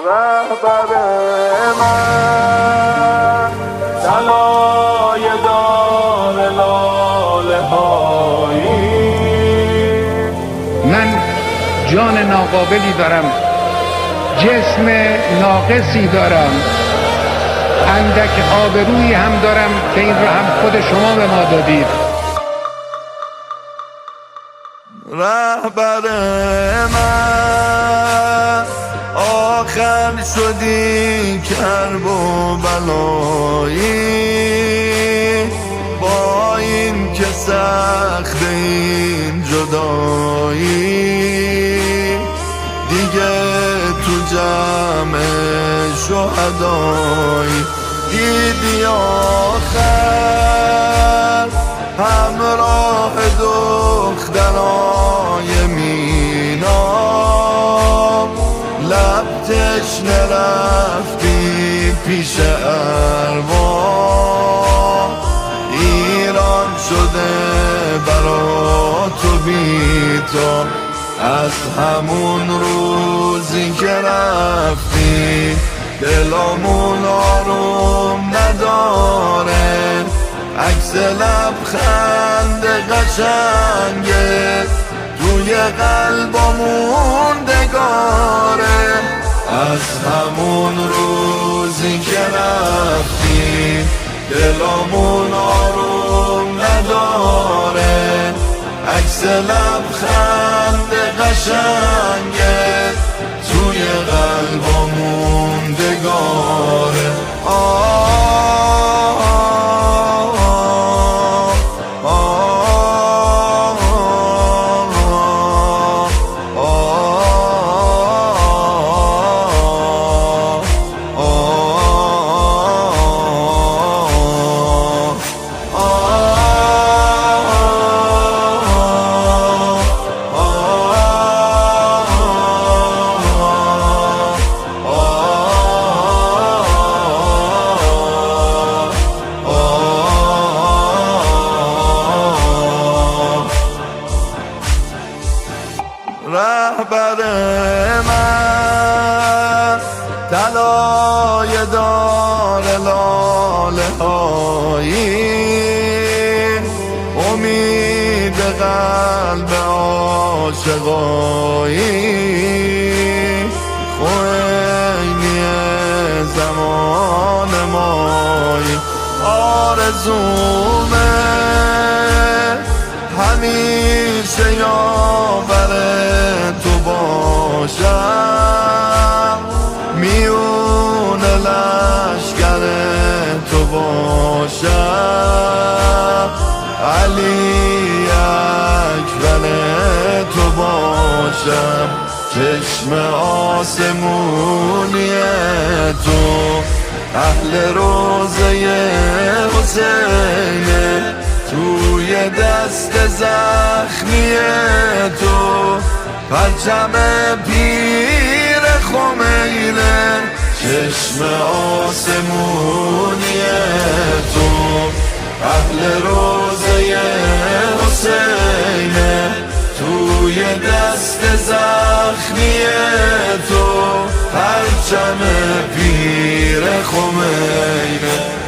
رهبر من طلای دار لاله هایی. من جان ناقابلی دارم، جسم ناقصی دارم، اندک آبرویی هم دارم که این را هم خود شما به ما دادید. رهبر من آخر شدی کرب و بلایی، با این که سخت این جدایی، دیگه تو جمع شهدایی دیدی آخر همراه دخترای مینام، لب تشنه رفتی پیش ارباب، ایران شده برا تو بی تو، از همون روزی که رفتی دلمون آروم نداره، عکس لبخند قشنگه توی قلبمون دگاره، از همون روزی که رفتی دلمون آروم نداره، عکس لبخند قشنگه توی قلبمون دگاره. رهبر من طلای دار لاله هایی، امید قلب عاشقایی، خوینی زمان مایی، آرزومه همیشه یاور تو باشم، میون لشکر تو باشم، علی اکبر تو باشم، چشم آسمونی تو، اهل روزه حسینه، توی دست زخمی تو، پرچم پیر خمینه، چشم آسمونی تو، اهل روزه حسینه، توی دست زخمی تو، پرچم پیر خمینه.